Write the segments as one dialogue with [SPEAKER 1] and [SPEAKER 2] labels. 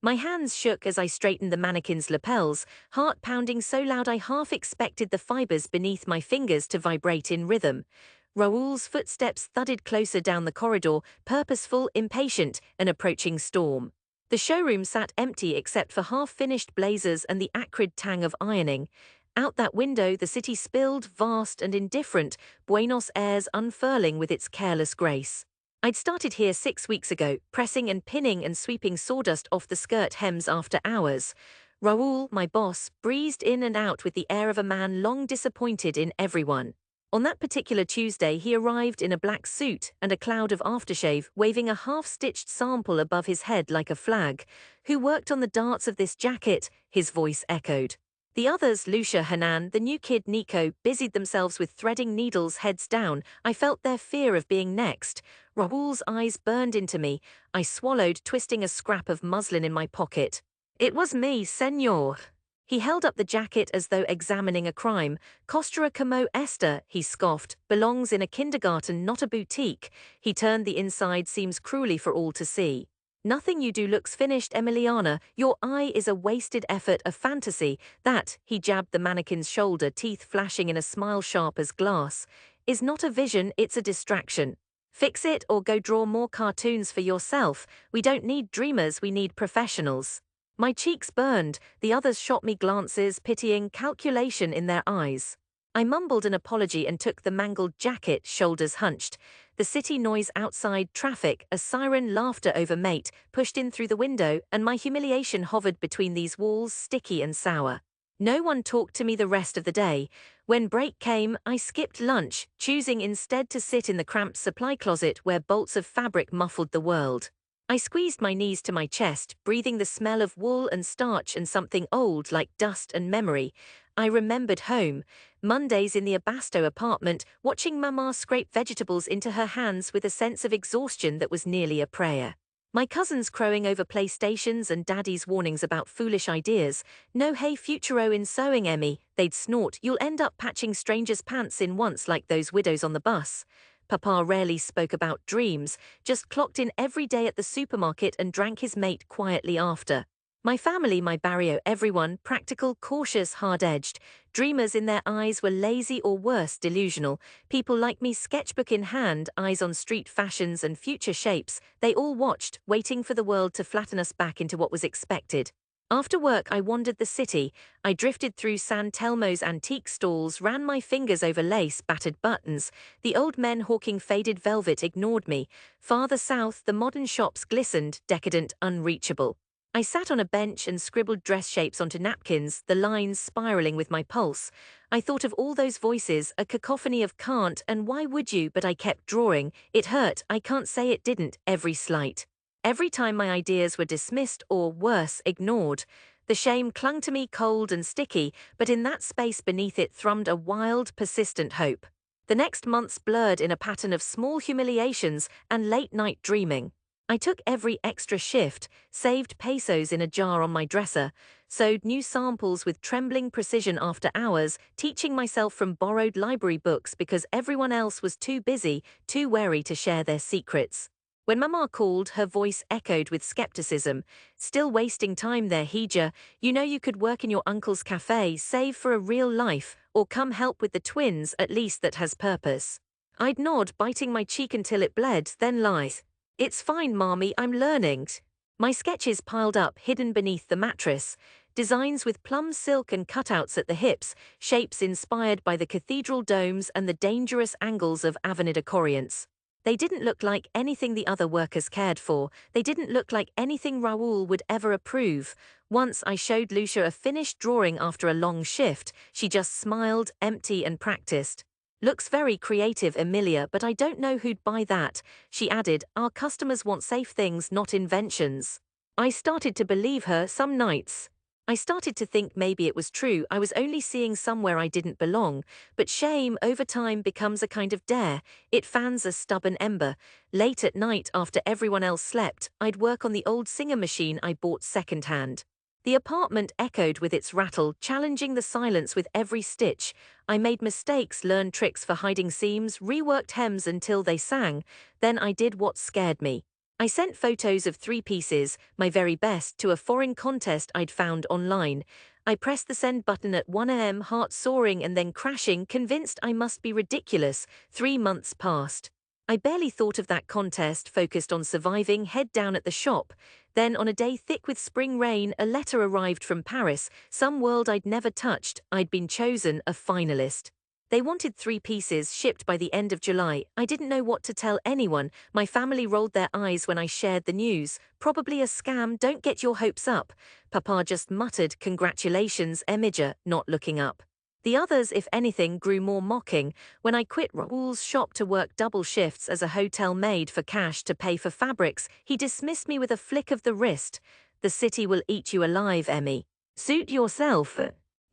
[SPEAKER 1] My hands shook as I straightened the mannequin's lapels, heart pounding so loud I half expected the fibers beneath my fingers to vibrate in rhythm. Raoul's footsteps thudded closer down the corridor, purposeful, impatient, an approaching storm. The showroom sat empty except for half-finished blazers and the acrid tang of ironing. Out that window the city spilled, vast and indifferent, Buenos Aires unfurling with its careless grace. I'd started here 6 weeks ago, pressing and pinning and sweeping sawdust off the skirt hems after hours. Raoul, my boss, breezed in and out with the air of a man long disappointed in everyone. On that particular Tuesday he arrived in a black suit and a cloud of aftershave, waving a half-stitched sample above his head like a flag. "Who worked on the darts of this jacket?" his voice echoed. The others, Lucia, Hanan, the new kid Nico, busied themselves with threading needles heads down. I felt their fear of being next. Raoul's eyes burned into me. I swallowed, twisting a scrap of muslin in my pocket. "It was me, senor." He held up the jacket as though examining a crime. "Costura como esta," he scoffed, "belongs in a kindergarten, not a boutique." He turned the inside seams cruelly for all to see. "Nothing you do looks finished, Emiliana. Your eye is a wasted effort, a fantasy. That," he jabbed the mannequin's shoulder, teeth flashing in a smile sharp as glass, "is not a vision, it's a distraction. Fix it or go draw more cartoons for yourself. We don't need dreamers, we need professionals." My cheeks burned, the others shot me glances, pitying calculation in their eyes. I mumbled an apology and took the mangled jacket, shoulders hunched. The city noise outside, traffic, a siren, laughter over mate, pushed in through the window, and my humiliation hovered between these walls, sticky and sour. No one talked to me the rest of the day. When break came, I skipped lunch, choosing instead to sit in the cramped supply closet where bolts of fabric muffled the world. I squeezed my knees to my chest, breathing the smell of wool and starch and something old like dust and memory. I remembered home. Mondays in the Abasto apartment, watching Mama scrape vegetables into her hands with a sense of exhaustion that was nearly a prayer. My cousins crowing over PlayStations and Daddy's warnings about foolish ideas. "No hey futuro in sewing, Emmy," they'd snort. "You'll end up patching strangers' pants in once like those widows on the bus." Papa rarely spoke about dreams, just clocked in every day at the supermarket and drank his mate quietly after. My family, my barrio, everyone, practical, cautious, hard-edged. Dreamers in their eyes were lazy or worse, delusional. People like me, sketchbook in hand, eyes on street fashions and future shapes. They all watched, waiting for the world to flatten us back into what was expected. After work I wandered the city. I drifted through San Telmo's antique stalls, ran my fingers over lace, battered buttons. The old men hawking faded velvet ignored me. Farther south the modern shops glistened, decadent, unreachable. I sat on a bench and scribbled dress shapes onto napkins, the lines spiraling with my pulse. I thought of all those voices, a cacophony of can't and why would you, but I kept drawing. It hurt, I can't say it didn't, every slight. Every time my ideas were dismissed or, worse, ignored. The shame clung to me cold and sticky, but in that space beneath it thrummed a wild, persistent hope. The next months blurred in a pattern of small humiliations and late-night dreaming. I took every extra shift, saved pesos in a jar on my dresser, sewed new samples with trembling precision after hours, teaching myself from borrowed library books because everyone else was too busy, too wary to share their secrets. When Mama called, her voice echoed with skepticism. "Still wasting time there, Hija. You know you could work in your uncle's cafe, save for a real life, or come help with the twins, at least that has purpose." I'd nod, biting my cheek until it bled, then lie. "It's fine, Mommy, I'm learning." My sketches piled up, hidden beneath the mattress. Designs with plum silk and cutouts at the hips, shapes inspired by the cathedral domes and the dangerous angles of Avenida Corrientes. They didn't look like anything the other workers cared for. They didn't look like anything Raul would ever approve. Once I showed Lucia a finished drawing after a long shift. She just smiled, empty and practiced. "Looks very creative, Emilia, but I don't know who'd buy that." She added, "Our customers want safe things, not inventions." I started to believe her some nights. I started to think maybe it was true, I was only seeing somewhere I didn't belong, but shame over time becomes a kind of dare. It fans a stubborn ember. Late at night, after everyone else slept, I'd work on the old Singer machine I bought secondhand. The apartment echoed with its rattle, challenging the silence with every stitch. I made mistakes, learned tricks for hiding seams, reworked hems until they sang. Then I did what scared me. I sent photos of 3 pieces, my very best, to a foreign contest I'd found online. I pressed the send button at 1 a.m., heart soaring and then crashing, convinced I must be ridiculous. 3 months passed. I barely thought of that contest, focused on surviving, head down at the shop. Then, on a day thick with spring rain, a letter arrived from Paris, some world I'd never touched. I'd been chosen a finalist. They wanted 3 pieces shipped by the end of July. I didn't know what to tell anyone. My family rolled their eyes when I shared the news. Probably a scam, don't get your hopes up. Papa just muttered, congratulations, Emiger, not looking up. The others, if anything, grew more mocking. When I quit Raul's shop to work double shifts as a hotel maid for cash to pay for fabrics, he dismissed me with a flick of the wrist. The city will eat you alive, Emmy. Suit yourself.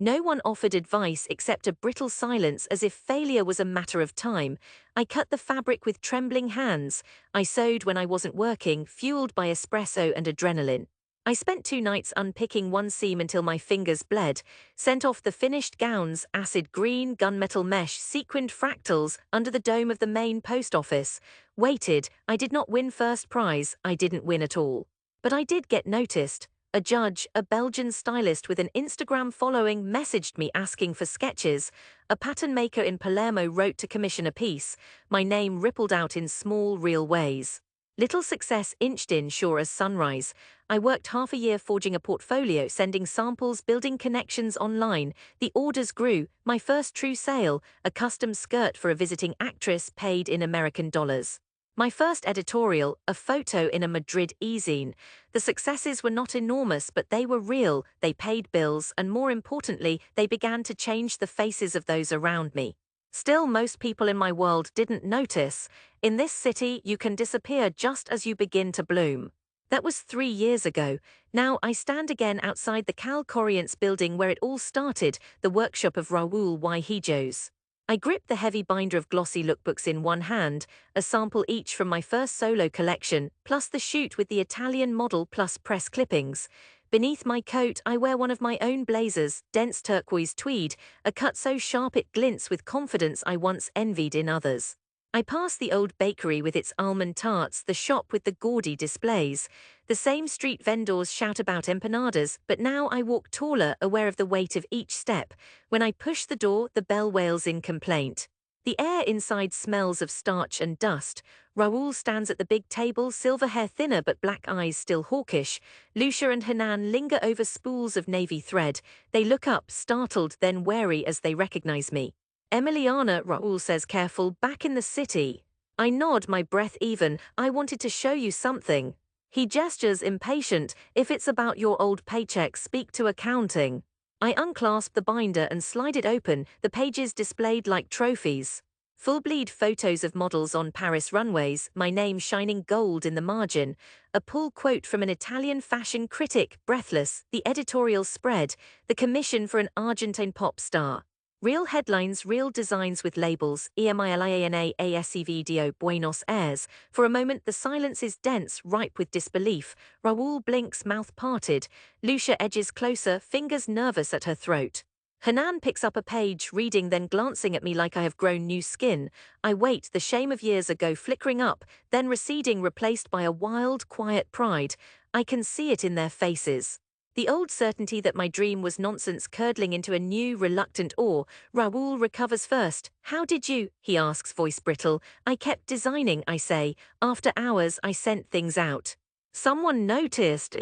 [SPEAKER 1] No one offered advice except a brittle silence, as if failure was a matter of time. I cut the fabric with trembling hands. I sewed when I wasn't working, fueled by espresso and adrenaline. I spent 2 nights unpicking one seam until my fingers bled, sent off the finished gowns, acid green, gunmetal mesh, sequined fractals, under the dome of the main post office. Waited. I did not win first prize, I didn't win at all. But I did get noticed. A judge, a Belgian stylist with an Instagram following, messaged me asking for sketches. A pattern maker in Palermo wrote to commission a piece. My name rippled out in small, real ways. Little success inched in, sure as sunrise. I worked half a year forging a portfolio, sending samples, building connections online. The orders grew. My first true sale, a custom skirt for a visiting actress, paid in American dollars. My first editorial, a photo in a Madrid e-zine. The successes were not enormous, but they were real, they paid bills, and more importantly, they began to change the faces of those around me. Still, most people in my world didn't notice. In this city, you can disappear just as you begin to bloom. That was 3 years ago. Now I stand again outside the Cal Corrientes building where it all started, the workshop of Raul Hijos. I grip the heavy binder of glossy lookbooks in one hand, a sample each from my first solo collection, plus the shoot with the Italian model plus press clippings. Beneath my coat, I wear one of my own blazers, dense turquoise tweed, a cut so sharp it glints with confidence I once envied in others. I pass the old bakery with its almond tarts, the shop with the gaudy displays. The same street vendors shout about empanadas, but now I walk taller, aware of the weight of each step. When I push the door, the bell wails in complaint. The air inside smells of starch and dust. Raul stands at the big table, silver hair thinner but black eyes still hawkish. Lucia and Hanan linger over spools of navy thread. They look up, startled, then wary as they recognize me. Emiliana, Raul says careful, back in the city. I nod, my breath even. I wanted to show you something. He gestures, impatient. If it's about your old paycheck, speak to accounting. I unclasp the binder and slide it open, the pages displayed like trophies. Full-bleed photos of models on Paris runways, my name shining gold in the margin. A pull quote from an Italian fashion critic, breathless, the editorial spread, the commission for an Argentine pop star. Real headlines, real designs with labels, EMILIANA ASEVDO Buenos Aires. For a moment the silence is dense, ripe with disbelief. Raul blinks, mouth parted. Lucia edges closer, fingers nervous at her throat. Hanan picks up a page, reading then glancing at me like I have grown new skin. I wait, the shame of years ago flickering up, then receding, replaced by a wild, quiet pride. I can see it in their faces. The old certainty that my dream was nonsense curdling into a new, reluctant awe. Raul recovers first. How did you? He asks, voice brittle. I kept designing, I say. After hours, I sent things out. Someone noticed.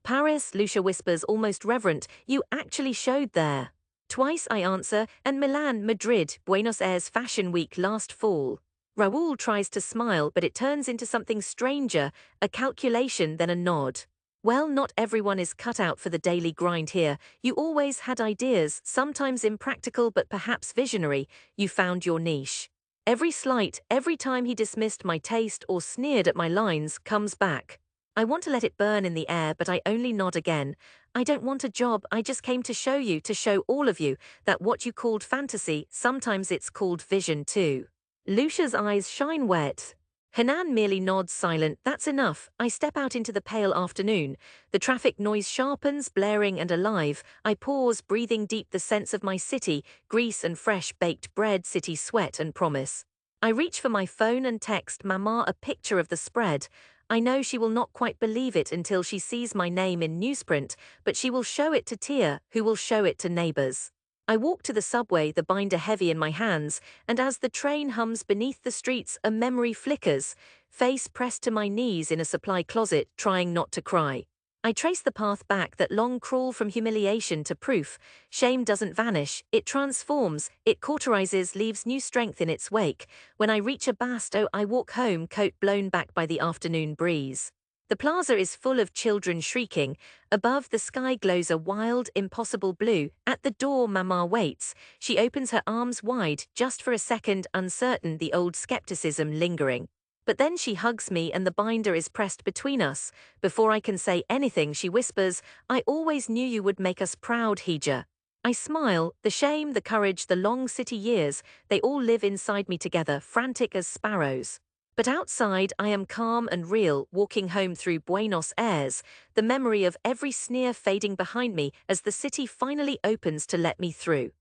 [SPEAKER 1] Paris, Lucia whispers, almost reverent. You actually showed there. Twice, I answer, and Milan, Madrid, Buenos Aires Fashion Week last fall. Raul tries to smile, but it turns into something stranger, a calculation, then a nod. Well, not everyone is cut out for the daily grind here. You always had ideas, sometimes impractical but perhaps visionary. You found your niche. Every slight, every time he dismissed my taste or sneered at my lines, comes back. I want to let it burn in the air, but I only nod again. I don't want a job, I just came to show you, to show all of you, that what you called fantasy, sometimes it's called vision too. Lucia's eyes shine wet. Hanan merely nods, silent. That's enough. I step out into the pale afternoon. The traffic noise sharpens, blaring and alive. I pause, breathing deep the sense of my city, grease and fresh baked bread, city sweat and promise. I reach for my phone and text Mama a picture of the spread. I know she will not quite believe it until she sees my name in newsprint, but she will show it to Tia, who will show it to neighbors. I walk to the subway, the binder heavy in my hands, and as the train hums beneath the streets, a memory flickers, face pressed to my knees in a supply closet, trying not to cry. I trace the path back, that long crawl from humiliation to proof. Shame doesn't vanish, it transforms, it cauterizes, leaves new strength in its wake. When I reach a Basto, I walk home, coat blown back by the afternoon breeze. The plaza is full of children shrieking. Above, the sky glows a wild, impossible blue. At the door, Mama waits. She opens her arms wide, just for a second, uncertain, the old skepticism lingering. But then she hugs me and the binder is pressed between us. Before I can say anything, she whispers, "I always knew you would make us proud, Hija." I smile, the shame, the courage, the long city years, they all live inside me together, frantic as sparrows. But outside, I am calm and real, walking home through Buenos Aires, the memory of every sneer fading behind me as the city finally opens to let me through.